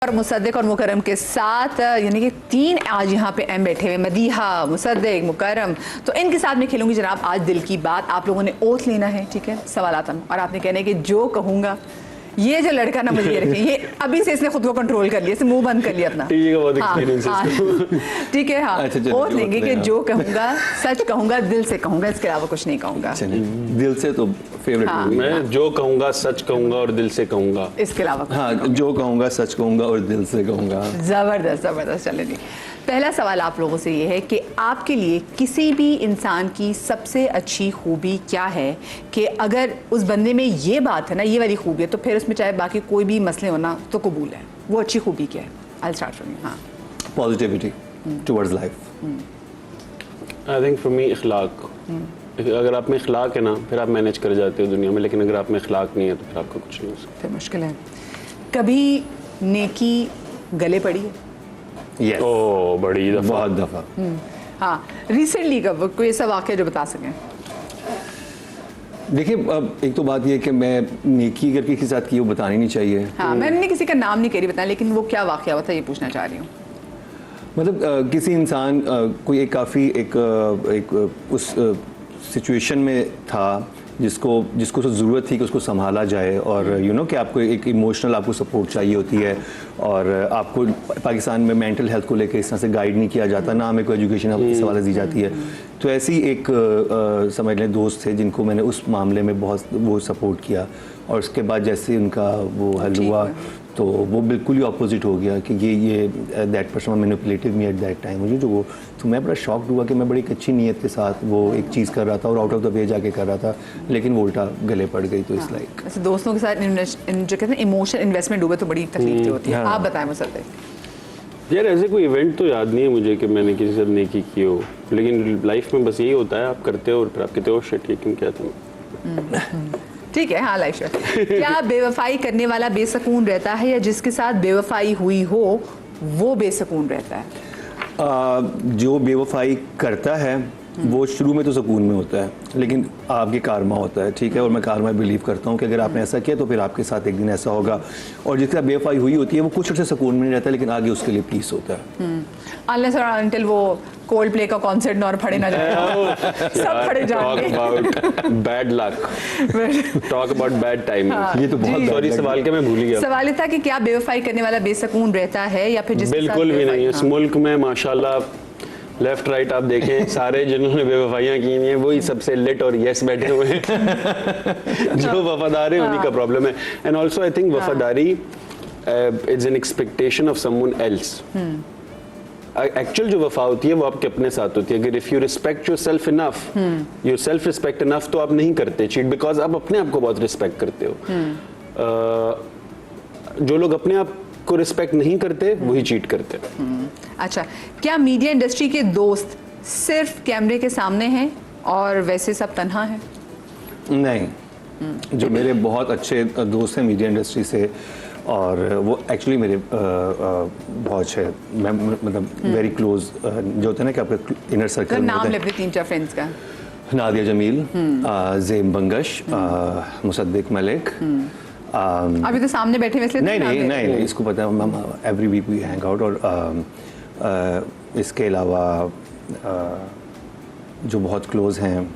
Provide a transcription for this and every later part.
और मुसद्दिक और मुकरम के साथ यानी कि तीन आज यहाँ पे एम बैठे हुए, मदीहा, मुसद्दिक, मुकरम, तो इनके साथ मैं खेलूंगी जनाब आज दिल की बात। आप लोगों ने ओथ लेना है, ठीक है, सवाल आता हूँ और आपने कहना है कि जो कहूँगा ये जो लड़का ना मुझे ये रखे, ये अभी से इसने खुद को कंट्रोल कर लिया, इसने मुंह बंद कर लिया अपना, ठीक है, हाँ, ओथ लेंगे कि जो कहूँगा सच कहूँगा, दिल से कहूँगा, इसके अलावा कुछ नहीं कहूँगा। दिल से तो फेवरेट मैं जो कहूँगा सच कहूँगा और दिल से कहूँगा, इसके अलावा हाँ, जो कहूँगा सच कहूँगा और दिल से कहूँगा। जबरदस्त जबरदस्त। चले जी, पहला सवाल आप लोगों से ये है कि आपके लिए किसी भी इंसान की सबसे अच्छी खूबी क्या है कि अगर उस बंदे में ये बात है ना, ये वाली खूबी है, तो फिर उसमें चाहे बाकी कोई भी मसले हो ना तो कबूल है। वो अच्छी खूबी क्या है? I start from you. हाँ, positivity towards life. I think for me इखलाक। अगर आप में इखलाक है ना फिर आप मैनेज कर जाते हो दुनिया में, लेकिन अगर आप में इखलाक नहीं है तो फिर आपका कुछ नहीं हो सकता, फिर मुश्किल है। कभी नेकी गले पड़ी है? Yes. ओ बड़ी दफा, बहुत दफा। हाँ, रिसेंटली कब कोई ऐसा वाक़या जो बता सकें? देखिए, अब एक तो बात ये है कि मैं नेकी अगर किसी के साथ की वो बतानी नहीं चाहिए। हाँ, मैंने किसी का नाम नहीं कह रही बताया, लेकिन वो क्या वाक़या हुआ था ये पूछना चाह रही हूँ। मतलब किसी इंसान कोई एक काफ़ी एक उस सिचुएशन में था जिसको ज़रूरत थी कि उसको संभाला जाए, और यू नो कि आपको एक इमोशनल आपको सपोर्ट चाहिए होती है, और आपको पाकिस्तान में मेंटल हेल्थ को लेकर इस तरह से गाइड नहीं किया जाता, ना हमें कोई एजुकेशन आपके सवाल दी जाती है। तो ऐसी एक समझ लें दोस्त थे जिनको मैंने उस मामले में बहुत वो सपोर्ट किया, और उसके बाद जैसे उनका वो हल हुआ तो वो बिल्कुल ही अपोजिट हो गया कि ये that person manipulated me at that time. मुझे जो वो तो मैं बड़ा शॉक्ड हुआ कि मैं बड़ी एक अच्छी नीयत के साथ वो एक चीज़ कर रहा था और आउट ऑफ द वे जाके कर रहा था, लेकिन वो उल्टा गले पड़ गई। तो इस लाइक ऐसे दोस्तों के साथ जो कहते हैं इमोशनल इन्वेस्टमेंट हुआ तो बड़ी तकलीफ होती है। आप बताएं मुसद्दिक। यार ऐसे कोई इवेंट तो याद नहीं है मुझे कि मैंने किसी से नेकी की हो, लेकिन लाइफ में बस यही होता है, आप करते हो और फिर आप कहते हो शिट ये क्यों किया था। ठीक है, हाँ, लाइफ क्या बेवफाई करने वाला बेसकून रहता है या जिसके साथ बेवफाई हुई हो वो बेसकून रहता है? जो बेवफाई करता है वो शुरू में तो सुकून में होता है, लेकिन आपके कारमा होता है, ठीक है, और मैं कारमा बिलीव करता हूँ कि अगर आपने ऐसा किया तो फिर आपके साथ एक दिन ऐसा होगा। और जिसके साथ बेवफाई हुई होती है वो कुछ अर्से सुकून में नहीं रहता, लेकिन आगे उसके लिए पीस होता है। अनलेस और अनटिल वो कोल्ड प्ले का कॉन्सर्ट न और फड़े ना जाए, सब फड़े जाएंगे। Talk about bad luck, talk about bad time. ये तो बहुत सॉरी, सवाल के मैं भूल गया। सवाल ये था कि क्या बेवफाई करने वाला बेसकून रहता है या फिर जिसके साथ बिल्कुल भी नहीं। इस हाँ। मुल्क में माशाल्लाह लेफ्ट राइट आप देखें सारे जिन्होंने बेवफाइयाँ की हैं वही सबसे लिट और यस बैठे हुए हैं जो वफादार है उन्हीं का प्रॉब्लम है। एंड ऑल्सो आई थिंक वफादारी is an expectation of someone else. Actual जो वफा होती है वो आपके अपने साथ होती है। अगर if you respect your self enough, your self respect enough, तो आप नहीं करते चीट, बिकॉज आप अपने आप को बहुत रिस्पेक्ट करते हो। जो लोग अपने आप को रिस्पेक्ट नहीं करते वही चीट करते। अच्छा, क्या मीडिया इंडस्ट्री के दोस्त सिर्फ कैमरे के सामने हैं और वैसे सब तन्हा हैं? नहीं, जो मेरे बहुत अच्छे दोस्त हैं मीडिया इंडस्ट्री से, और वो एक्चुअली मेरे बहुत अच्छे, मैं मतलब वेरी क्लोज जो होते हैं ना कि आपका इनर सर्कल। नाम ले अपने 3-4 फ्रेंड्स का। नादिया जमील, ज़ेम बंगश, मुसद्दिक मलिक। अभी तो सामने बैठे हुए इसलिए नहीं, इसको पता है, हम every week we hang out. और इसके अलावा जो बहुत क्लोज हैं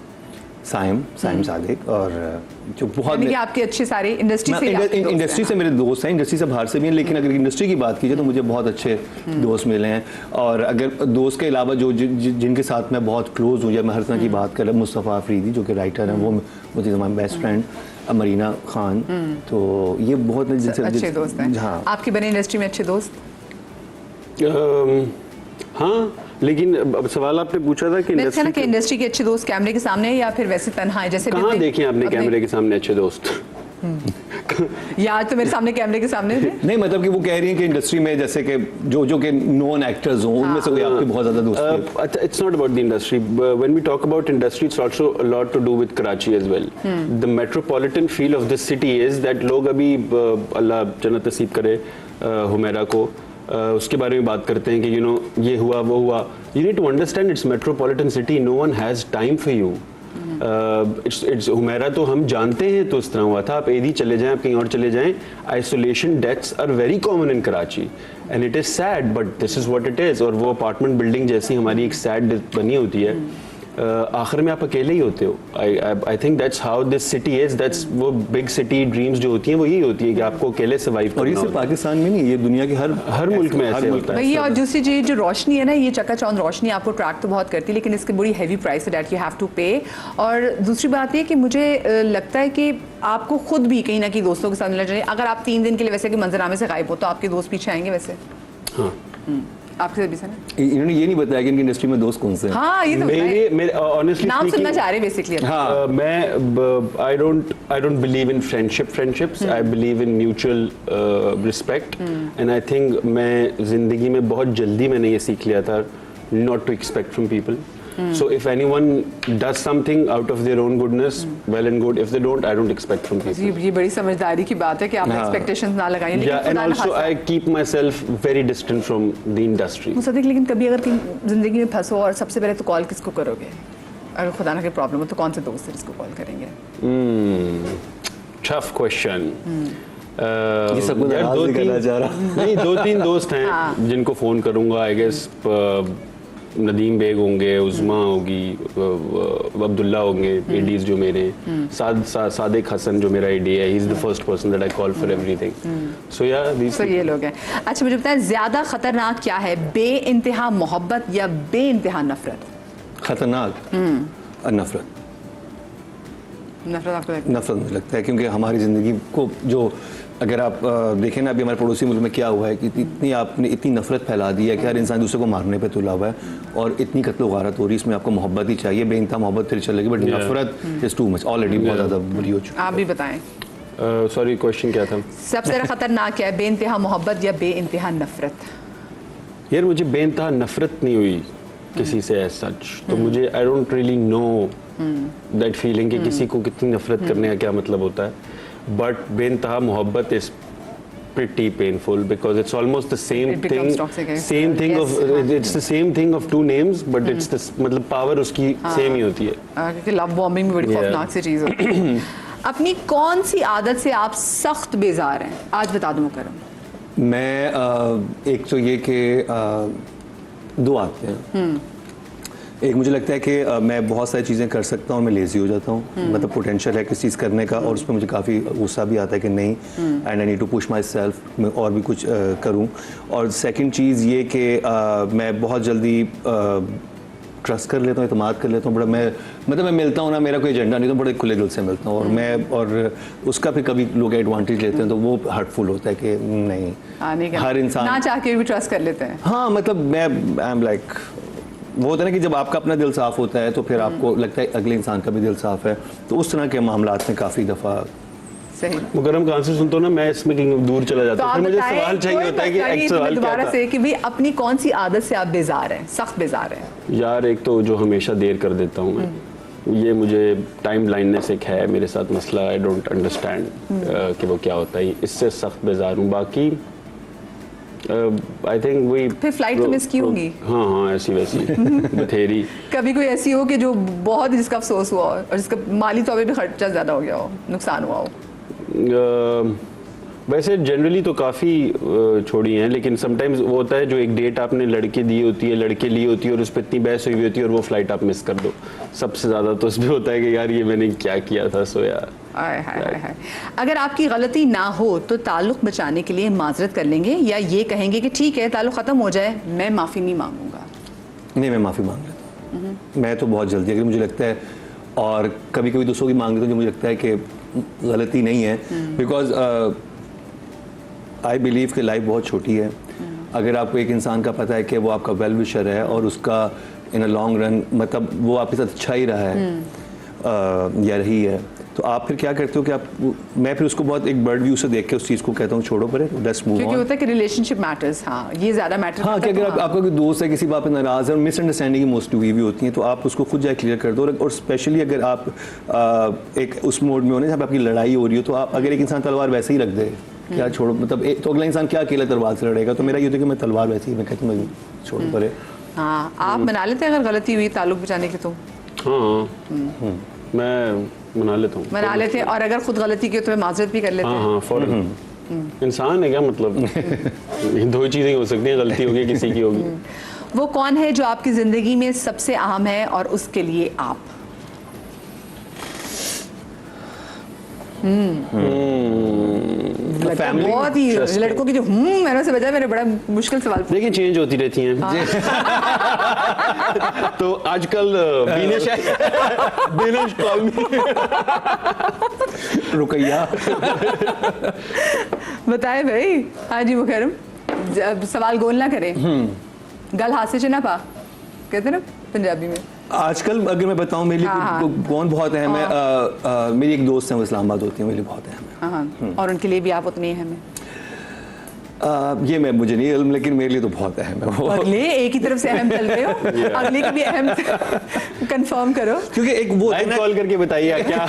साइम सादिक, और जो बहुत आपके अच्छे सारे इंडस्ट्री से मेरे दोस्त हैं, इंडस्ट्री से बाहर से भी हैं, लेकिन अगर इंडस्ट्री की बात कीजिए तो मुझे बहुत अच्छे दोस्त मिले हैं। और अगर दोस्त के अलावा जो जिनके साथ मैं बहुत क्लोज हूँ, या मैं हर तरह की बात कर रहा हूँ, मुस्तफ़ा अफरीदी जो कि राइटर हैं, वो मुझे my best friend, Marina Khan, तो ये बहुत अच्छे दोस्त हैं। हाँ। आपके बने इंडस्ट्री में अच्छे दोस्त? हाँ, लेकिन अब सवाल आपने पूछा था कि इंडस्ट्री के अच्छे दोस्त कैमरे के सामने है या फिर वैसे तन्हा है? जैसे कहाँ देखे आपने कैमरे के सामने अच्छे दोस्त? यार तो मेरे सामने कैमरे के सामने थे। नहीं, मतलब कि वो कह रही हैं कि इंडस्ट्री में जैसे कि जो कि नोन एक्टर्स हों, उनमें से कोई आपके बहुत ज्यादा दोस्त हैं? It's not about the industry. When we talk about industry, it's also a lot to do with Karachi as well. The metropolitan feel of this city is that लोग अभी अल्लाह जन्नत नसीब करे हुमैरा को, उसके बारे में बात करते हैं कि ये हुआ वो हुआ। You need to understand it's metropolitan city. No one has time for you. It's Humaira तो हम जानते हैं तो इस तरह हुआ था, आप एदी चले जाएं, आप कहीं और चले जाएं, isolation deaths are very common in Karachi and it is sad but this is what it is. और वो अपार्टमेंट बिल्डिंग जैसी हमारी एक सैड बनी होती है, आखिर में आप अकेले ही होते हो। I think that's how this city is, that's वो बिग सिटी ड्रीम्स जो होती हैं वो यही होती है कि आपको अकेले सर्वाइव और ये सिर्फ पाकिस्तान में नहीं, ये दुनिया के हर मुल्क में ऐसे होता है। भैया और दूसरी चीज जो रोशनी है ना, ये चकाचौंध रोशनी आपको ट्रैक तो बहुत करती है, लेकिन इसकी बड़ी हैवी प्राइस है दैट यू हैव टू पे। और दूसरी बात ये कि मुझे लगता है कि आपको खुद भी कहीं ना कहीं दोस्तों के साथ मिलना चाहिए। अगर आप 3 दिन के लिए वैसे कि मंजरनामे से गायब हो तो आपके दोस्त पीछे आएंगे वैसे। हाँ आपके भी सर इन्होंने ये नहीं बताया कि इनकी इंडस्ट्री में दोस्त कौन से हैं। हाँ ये तो मेरे ऑनेस्टली नाम सुनना चाह रहे बेसिकली। हाँ मैं I don't believe in friendships, I believe in mutual respect and I think मैं जिंदगी में बहुत जल्दी मैंने ये सीख लिया था not to expect from people. So if anyone does something out of their own goodness, well and good. If they don't, I don't expect from people. ये बड़ी समझदारी की बात है कि आप एक्सपेक्टेशंस ना लगाएं। Yeah, and also I keep myself very distant from the industry. Mossadegh, लेकिन कभी अगर कहीं जिंदगी में फंसो और सबसे पहले तो कॉल किसको करोगे? अगर खुदा ना कोई प्रॉब्लम हो तो कौन से दोस्त है जिसको कॉल करेंगे? Tough question. ये सब यार नहीं 2-3 दोस्त हैं जिनको फोन करूंगा। आई गेस नदीम बेग होंगे, उज़मा होगी, अब्दुल्ला होंगे, एडीज जो मेरे, सादिक हसन जो मेरा एडी है, he is the first person that I call for everything. So yeah these ये लोग हैं। अच्छा मुझे बताएं, ज्यादा खतरनाक क्या है, बेइंतहा मोहब्बत या बेइंतहा नफरत? खतरनाक नफरत। नफरत मुझे लगता है क्योंकि हमारी ज़िंदगी को जो अगर आप देखें ना, अभी हमारे पड़ोसी मुल्क में क्या हुआ है कि इतनी आपने इतनी नफरत फैला दी है कि हर इंसान दूसरे को मारने पे तुला हुआ है और इतनी कत्ल वारत हो रही है। इसमें आपको मोहब्बत ही चाहिए, बेइंतहा मोहब्बत फिर चलेगी, बट नफरत इज टू मच ऑलरेडी, बहुत ज़्यादा बुरी हो चुकी है। आप भी बताएं सॉरी क्वेश्चन क्या था? सबसे ज़्यादा खतरनाक क्या है, बेइंतहा मोहब्बत या बेइंतहा नफरत? यार मुझे बेइंतहा नफरत नहीं हुई किसी से एज सच, तो मुझे I don't really know that feeling कि किसी को कितनी नफरत करने का क्या मतलब होता है। But बेइंतहा मोहब्बत is pretty painful because it's almost the same It thing, becomes toxic, yes. same thing Yes, of it's the same thing of two names, but it's the मतलब power उसकी same ही होती है। क्योंकि लव बॉम्बिंग भी बड़ी Yeah. खौफनाक सी चीज़ होती है। अपनी कौन सी आदत से आप सख्त बेजार हैं, आज बता दो मुकर्रम। मैं एक तो ये कि 2 आते हैं। एक मुझे लगता है कि मैं बहुत सारी चीज़ें कर सकता हूँ, मैं लेज़ी हो जाता हूँ, मतलब पोटेंशियल है किसी चीज़ करने का और उस पर मुझे काफ़ी गुस्सा भी आता है कि नहीं, and I need to push myself, मैं और भी कुछ करूँ। और सेकंड चीज़ ये कि मैं बहुत जल्दी ट्रस्ट कर लेता हूँ, एतमाद कर लेता हूँ बड़ा। मैं मिलता हूँ ना, मेरा कोई एजेंडा नहीं, तो बड़े खुले दिल से मिलता हूँ और उसका फिर कभी लोग एडवांटेज लेते हैं तो वो हर्टफुल होता है कि नहीं, हर इंसान ना चाह के भी ट्रस्ट कर लेते हैं। हाँ मतलब मैं आई एम लाइक, वो होता है ना कि जब आपका अपना दिल साफ़ होता है तो फिर आपको लगता है अगले इंसान का भी दिल साफ़ है, तो उस तरह के मामलात में काफ़ी दफ़ा सही। मुकर्रम कहाँ से सुनता हूँ ना, मैं इसमें कहीं दूर चला जाता तो हूँ, फिर मुझे सवाल चाहिए होता है कि एक सवाल क्या दोबारा था? से कि भाई अपनी कौन सी आदत से आप बेजार हैं, सख्त बेजार हैं? यार एक तो जो हमेशा देर कर देता हूँ मैं, ये मुझे टाइम ब्लाइंडनेस एक है मेरे साथ मसला, आई डोंट अंडरस्टैंड कि वो क्या होता है, इससे सख्त बेजार हूँ। बाकी आई थिंक वही फिर फ्लाइट तो मिस की होगी। हाँ ऐसी वैसी बथेरी। कभी कोई ऐसी हो कि जो बहुत जिसका अफसोस हुआ हो और जिसका माली तौर पे भी खर्चा ज़्यादा हो गया हो, नुकसान हुआ हो? वैसे जनरली तो काफ़ी छोड़ी हैं, लेकिन समटाइम्स वो होता है जो एक डेट आपने लड़के दी होती है, लड़के ली होती है और उस पर इतनी बहस हुई होती है और वो फ्लाइट आप मिस कर दो। सबसे ज़्यादा तो उसमें होता है कि यार ये मैंने क्या किया था, सो यार। हाय। अगर आपकी गलती ना हो तो ताल्लुक़ बचाने के लिए माजरत कर लेंगे या ये कहेंगे कि ठीक है ताल्लुक़ ख़त्म हो जाए, मैं माफ़ी नहीं मांगूंगा? नहीं, मैं माफ़ी मांग लेता हूँ। मैं तो बहुत जल्दी, अगर मुझे लगता है, और कभी कभी दूसरों की मांग लेता हूँ जो मुझे लगता है कि गलती नहीं है, बिकॉज आई बिलीव कि लाइफ बहुत छोटी है। अगर आपको एक इंसान का पता है कि वो आपका वेल विशर है और उसका इन अ लॉन्ग रन मतलब वो आपके साथ अच्छा ही रहा है या रही है, तो आप फिर क्या करते हो कि आप, मैं फिर उसको बहुत एक बर्ड व्यू से देख के उस चीज़ को कहता हूँ छोड़ो परे, लेट्स मूव ऑन। क्योंकि होता है कि रिलेशनशिप मैटर्स, हाँ ये ज़्यादा मैटर हाँ, कि अगर आपका कोई दोस्त है किसी बात पे नाराज़ है और मिसअंडरस्टैंडिंग मोस्ट हुई भी होती हैं, तो आप उसको खुद जाए क्लियर कर दो। और स्पेशली अगर आप एक उस मोड में हो ना जहाँ आपकी लड़ाई हो रही हो, तो आप अगर एक इंसान तलवार वैसे ही रख दे, क्या छोड़ो, मतलब तो अगला इंसान क्या अकेला तलवार से लड़ेगा, तो मेरा ये होता है कि मैं तलवार वैसे ही, मैं कहता हूँ छोड़ो परे। हाँ, आप मना लेते हैं अगर गलती हुई ताल्लुक़ बचाने की तो? हाँ मैं मना लेता हूँ। मना लेते हैं, और अगर खुद गलती की हो तो मैं माजरत भी कर लेते हैं। हाँ हाँ फौरन। इंसान है क्या मतलब दो ही चीज़ें हो सकती हैं, गलती होगी किसी की होगी। वो कौन है जो आपकी ज़िंदगी में सबसे अहम है और उसके लिए आप? फैमिली बहुत ही लड़कों की जो मैंने से बजा, मैंने बड़ा मुश्किल सवाल पूछा। देखिए चेंज होती रहती हैं। तो आजकल दिनेश कॉल मी रुकैया। बताए भाई। हाँ जी मुकरम, सवाल गोल ना करें, गल हाथ से ना पा, कहते ना पंजाबी में। आजकल अगर मैं बताऊं मेरे लिए हाँ। कौन बहुत अहम है, मेरी एक दोस्त है वो इस्लामाबाद होती है, मेरे लिए बहुत अहम है। हाँ, और उनके लिए भी आप उतने अहम हैं। ये मुझे नहीं इल्म, लेकिन मेरे लिए तो बहुत अहम है वो। अगले एक ही तरफ से अहम चल रहे हो, अगले की भी अहम कंफर्म करो। क्योंकि एक वो लाइव कॉल करके बताइए क्या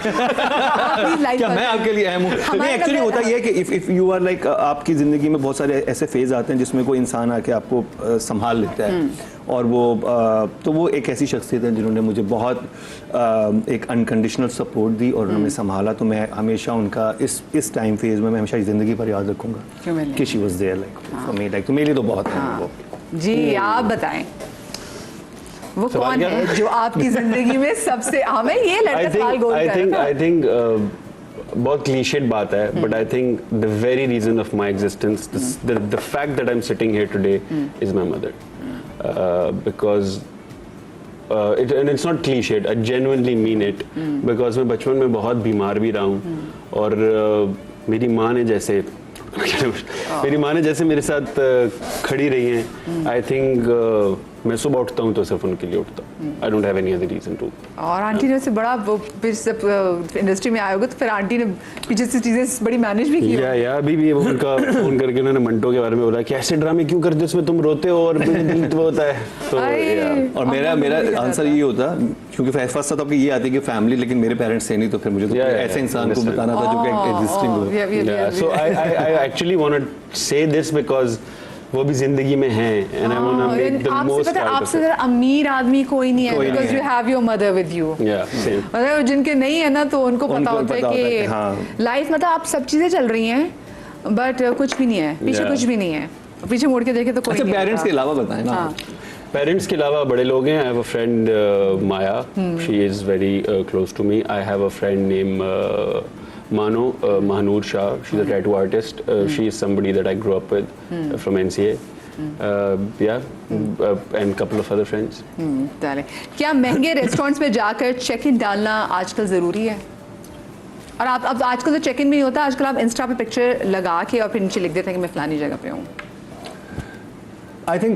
क्या मैं आपके लिए अहम हूँ? नहीं, एक्चुअली होता ये है कि इफ यू आर लाइक, आपकी ज़िंदगी में बहुत सारे ऐसे फेज आते हैं जिसमें कोई इंसान आके आपको संभाल लेता है, और वो तो वो एक ऐसी शख्सियत है जिन्होंने मुझे बहुत एक अनकंडीशनल सपोर्ट दी और उन्होंने संभाला। तो मैं हमेशा उनका इस टाइम फेज में मैं हमेशा ज़िंदगी पर याद रखूँगा कि she was there like for me, like. तो मेरे लिए तो बहुत है वो। जी आप बताएं, वो सवाल कौन क्या है जो आपकी जिंदगी में सबसे अहम है? ये लड़का सवाल गोल कर रहा था। आई थिंक बहुत क्लीशेड बात है, but I think the very reason of my existence, the fact that I am sitting here today is my mother, because and it's not cliched, I genuinely mean it, because मैं बचपन में बहुत बीमार भी रहा हूँ, और मेरी माँ ने जैसे मेरे साथ खड़ी रही हैं। आई थिंक मैं सुबह उठता हूँ तो सिर्फ उनके लिए उठता हूँ। I don't have any other reason to. और आंटी ने उससे बड़ा वो फिर जब इंडस्ट्री में आए होगे तो फिर आंटी ने पीछे से चीजें बड़ी मैनेज भी की होगी। या अभी भी उनका फोन करके उन्होंने मंटो के बारे में बोला कि ऐसे ड्रामे क्यों करते हो, उसमें तुम रोते हो और दिल तो होता है। तो और मेरा आंसर ये होता, क्योंकि फर्स्ट तो आपकी ये आती है कि फैमिली, लेकिन मेरे पेरेंट्स थे नहीं, तो फिर मुझे तो ऐसे इंसान को बताना था जो कि एग्जिस्टिंग हो। So I actually want to say this because वो भी जिंदगी में हैं, and I want to make the most out of आपसे ज़रा अमीर आदमी कोई नहीं है, because you have your mother with you. मतलब जिनके नहीं है ना, तो उनको पता होता है कि लाइफ मतलब आप सब चीजें चल रही हैं, बट कुछ भी नहीं है पीछे, कुछ भी नहीं है पीछे, मुड़ के देखे तो कोई नहीं। पेरेंट्स के अलावा बताएं ना। पेरेंट्स के अलावा बड़े लोग हैं। I have a friend Maya, she is very close to me. I have a friend name Mano Mahanur Shah. She's a tattoo artist. She is somebody that I grew up with from NCA. And couple of other friends. क्या महंगे restaurants में जाकर check in डालना आजकल ज़रूरी है? और आप अब आजकल तो चेक इन भी नहीं होता, आजकल आप इंस्टा पे पिक्चर लगा के और फिर नीचे लिख देते हैं कि मैं फलानी जगह पे हूँ। आई थिंक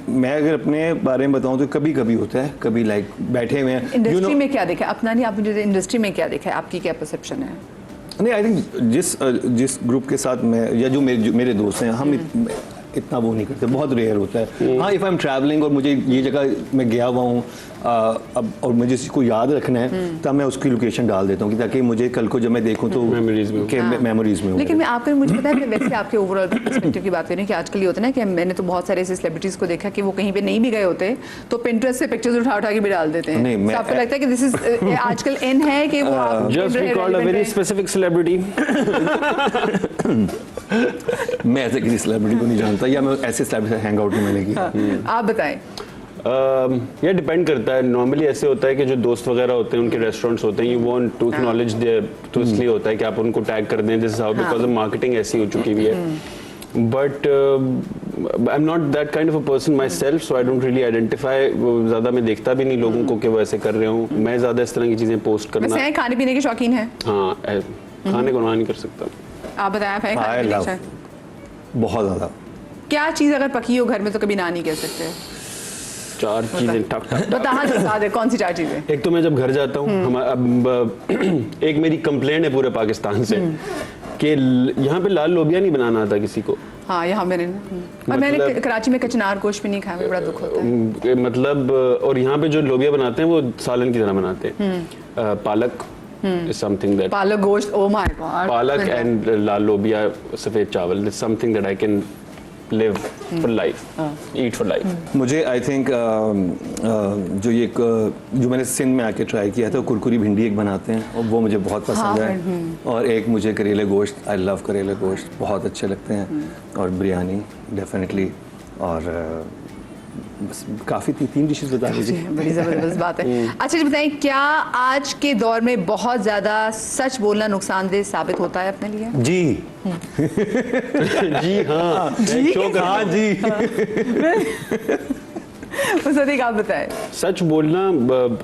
मैं अगर अपने बारे में बताऊं तो कभी कभी होता है, कभी लाइक बैठे हुए हैं। इंडस्ट्री में क्या देखा अपना नहीं, आपने इंडस्ट्री में क्या देखा है, आपकी क्या परसेप्शन है? नहीं, आई थिंक जिस ग्रुप के साथ मैं, या जो मेरे दोस्त हैं, हम इतना वो नहीं करते, बहुत रेयर होता है। हाँ, इफ़ आई एम ट्रैवलिंग और मुझे ये जगह मैं गया हुआ हूँ अब और मुझे इसको याद रखना है, तब मैं उसकी लोकेशन डाल देता हूँ ताकि मुझे कल को जब मैं देखूँ तो मेमोरीज में हो। लेकिन मैं आपको मुझे पता है, वैसे आपके ओवरऑल पर्सपेक्टिव की बात करें कि आजकल ये होता है ना कि मैंने तो बहुत सारे ऐसे सेलिब्रिटीज़ को देखा कि वो कहीं पे नहीं भी गए होते तो पिंटरेस्ट से पिक्चर्स उठा उठा के भी डाल देते हैं। नहीं, आपको लगता है कि दिस इज आजकल इन है कि वो just we called a very specific celebrity. मैं ऐसे किसी सेलिब्रिटी को नहीं जानता, या मैं ऐसे सेलिब्रिटी से हैंग आउट नहीं मैंने किया। आप बताएं। ये डिपेंड करता है। नॉर्मली ऐसे होता है कि जो दोस्त वगैरह होते हैं, उनके रेस्टोरेंट्स होते हैं, you want to acknowledge there, तो इसलिए होता है कि आप उनको टैग कर दें, this is how, because marketing ऐसी हो चुकी हुई है। But I am not that kind of a person my self, so I don't really identify. ज़्यादा मैं देखता भी नहीं लोगों को कि वो ऐसे कर रहे हूँ। मैं ज़्यादा इस तरह की चीज़ें पोस्ट करना। वैसे खाने पीने के शौकीन है? हाँ, खाने को ना नहीं कर सकता। आप बताएं, आप खाने पीने बहुत ज़्यादा। क्या चीज़ अगर पकी हो घर में तो कभी ना नहीं कह सकते? 4 चीजें टक टक बता दे, कौन सी 4 चीजें? एक तो मैं जब घर जाता हूँ, अब एक मेरी कंप्लेंट है पूरे पाकिस्तान से कि यहाँ पे लाल लोबिया नहीं बनाना आता किसी को। हाँ, यहाँ मैंने और मैंने कराची में कचनार गोश्त भी नहीं खाया, बड़ा दुख होता है। मतलब और यहाँ पे जो लोबिया बनाते हैं वो सालन की तरह बनाते हैं। पालक is something that पालक गोश्त, oh my god, पालक and लाल लोबिया, सफेद चावल, is something that I can live for life, eat for life. मुझे आई थिंक जो ये जो मैंने सिंध में आके ट्राई किया था, कुरकुरी भिंडी एक बनाते हैं और वो मुझे बहुत पसंद है, और एक मुझे करेले गोश्त, आई लव करेले गोश्त, बहुत अच्छे लगते हैं, और बिरयानी डेफिनेटली, और बस काफ़ी 3 डिशेस बता दीजिए। बड़ी ज़बरदस्त बात है। अच्छा जी बताइए, क्या आज के दौर में बहुत ज़्यादा सच बोलना नुकसानदेह साबित होता है अपने लिए? जी जी हाँ, हाँ जी। मुसद्दिक आप बताएं। सच बोलना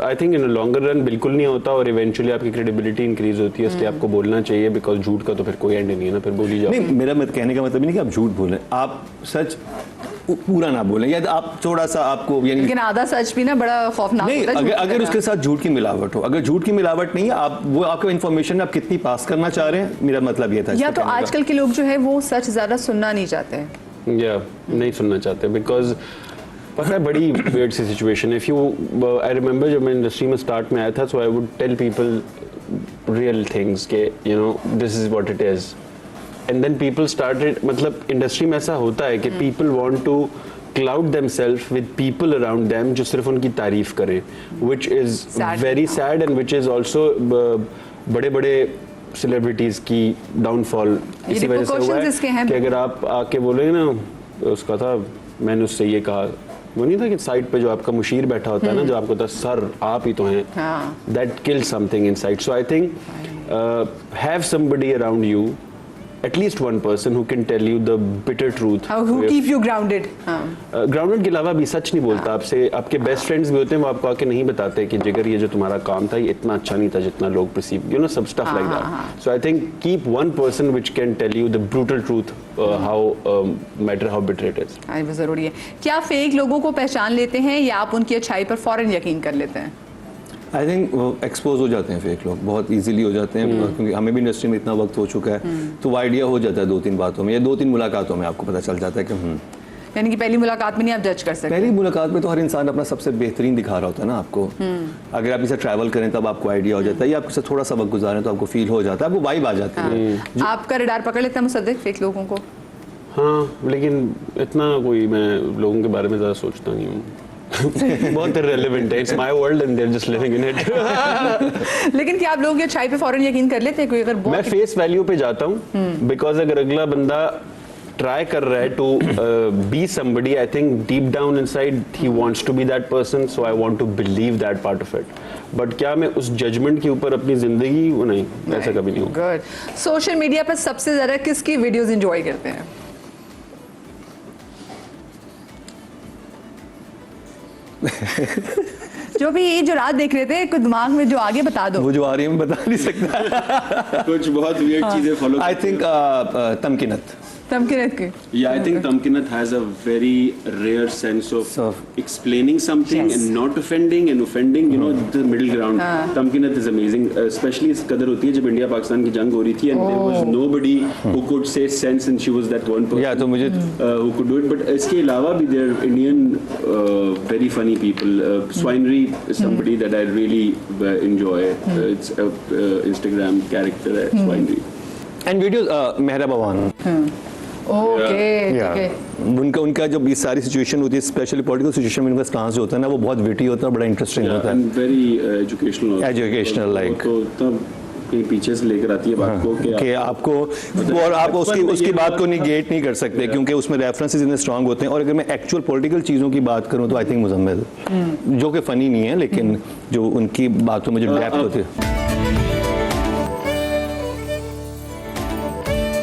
I think in longer run बिल्कुल नहीं होता, और इवेंचुअली आपकी क्रेडिबिलिटी इंक्रीज होती है, इसलिए आपको बोलना चाहिए, बिकॉज झूठ का तो फिर कोई एंड नहीं है ना, फिर बोली जाओ। नहीं, मेरा मत कहने का मतलब नहीं कि आप झूठ बोलें, आप सच पूरा ना बोलें, या आप थोड़ा सा आपको यानी, लेकिन आधा सच भी ना बड़ा खौफनाक नहीं, होता है। अगर उसके साथ झूठ की मिलावट हो, अगर झूठ की मिलावट नहीं है, आप वो आपका इन्फॉर्मेशन आप कितनी पास करना चाह रहे हैं, मेरा मतलब ये था। या तो आजकल के लोग जो है वो सच ज़्यादा सुनना नहीं चाहते हैं, या नहीं सुनना चाहते, बिकॉज पता है बड़ी weird सी सिचुएशन है। इफ यू आई रिमेंबर जब मैं इंडस्ट्री में स्टार्ट में आया था, so I would tell people real things के you know this is what it is, and then people started, मतलब इंडस्ट्री में ऐसा होता है कि people want to cloud themselves with people around them जो सिर्फ उनकी तारीफ करें, which is very sad, and which is also बड़े बड़े सेलिब्रिटीज की डाउनफॉल इसी वजह से हुआ है कि अगर आप आके बोलोगे ना, उसका था, मैंने उससे ये कहा, वो नहीं था कि साइड पे जो आपका मुशीर बैठा होता है ना, जो आपको होता है सर आप ही तो हैं, that kill something inside. So I think have somebody around you, at least one person who can tell you the bitter truth, who keep you grounded। Grounded के अलावा भी सच नहीं बोलता आपसे, आपके बेस्ट फ्रेंड्स भी होते हैं, वो आपको आके नहीं बताते कि जिगर ये जो तुम्हारा काम था ये इतना अच्छा नहीं था जितना लोग परसीव, यू नो, सब stuff like that. So I think keep one person which can tell you the brutal truth, how matter how bitter it is. वो जरूरी है। क्या फेक लोगों को पहचान लेते हैं या आप उनकी अच्छाई पर फौरन यकीन कर लेते हैं? आई थिंक एक्सपोज हो जाते हैं फेक लोग, बहुत इजीली हो जाते हैं, क्योंकि हमें भी इंडस्ट्री में इतना वक्त हो चुका है, तो वो आइडिया हो जाता है 2-3 बातों में या 2-3 मुलाकातों में आपको पता चल जाता है कि यानी कि पहली मुलाकात में नहीं आप जज कर सकते? पहली मुलाकात में तो हर इंसान अपना सबसे बेहतरीन दिखा रहा होता है ना आपको। अगर आप इसे ट्रैवल करें तब आपको आइडिया हो जाता है, या आपके साथ थोड़ा सा वक्त गुजारें तो आपको फील हो जाता है, आपको वाइब आ जाती है। आपका रडार पकड़ लेता है मुसद्दिक फेक लोगों को? हाँ, लेकिन इतना कोई मैं लोगों के बारे में ज़्यादा सोचता नहीं हूँ। बहुत irrelevant है, it's my world and they're just living in it। लेकिन क्या आप लोगों की अच्छाई पे फौरन यकीन कर लेते हैं? कोई अगर मैं फेस वैल्यू पे जाता हूँ, बिकॉज अगर अगला बंदा ट्राई कर रहा है to be somebody, I think deep down inside he wants to be that person, so I want to believe that part of it. But क्या मैं उस जजमेंट के ऊपर अपनी जिंदगी, वो नहीं, ऐसा कभी नहीं होगा। गुड। सोशल मीडिया पर सबसे ज्यादा किसकी वीडियोस एंजॉय करते हैं? जो भी ये जो रात देख रहे थे, कुछ दिमाग में जो आगे बता दो। वो जो आ रही है मैं बता नहीं सकता। कुछ बहुत weird चीजें follow. I think Tamkeenat. Tamkeenat की? Yeah, I think Tamkinat has a very rare sense of explaining something and not offending, and offending, you know, the middle ground. Tamkinat is amazing, especially इस कदर होती है जब इंडिया पाकिस्तान की जंग हो रही थी, and there was nobody who could say sense, and she was that one person. तो मुझे who could do it. But इसके अलावा भी there are Indian very funny people. Swinery is somebody that I really enjoy. It's a Instagram character है Swinery. And videos Mehra Bhawan. Okay. उनका जब ये सारी सिचुएशन होती है, स्पेशली पॉलिटिकल सिचुएशन में उनका स्टांस जो होता है ना, वो बहुत विटी होता है, बड़ा इंटरेस्टिंग होता है, वेरी एजुकेशनल लाइक, तो तब कहीं पीछे से लेकर आती है बात को कि आपको और आप उसकी बात को निगेट नहीं कर सकते, क्योंकि उसमें रेफरेंसेस इतने स्ट्रांग होते हैं। और अगर मैं एक्चुअल पॉलिटिकल चीज़ों की बात करूं तो आई थिंक मुजम्मिल, जो कि फ़नी नहीं है, लेकिन जो उनकी बातों में जो डेप्थ होती है।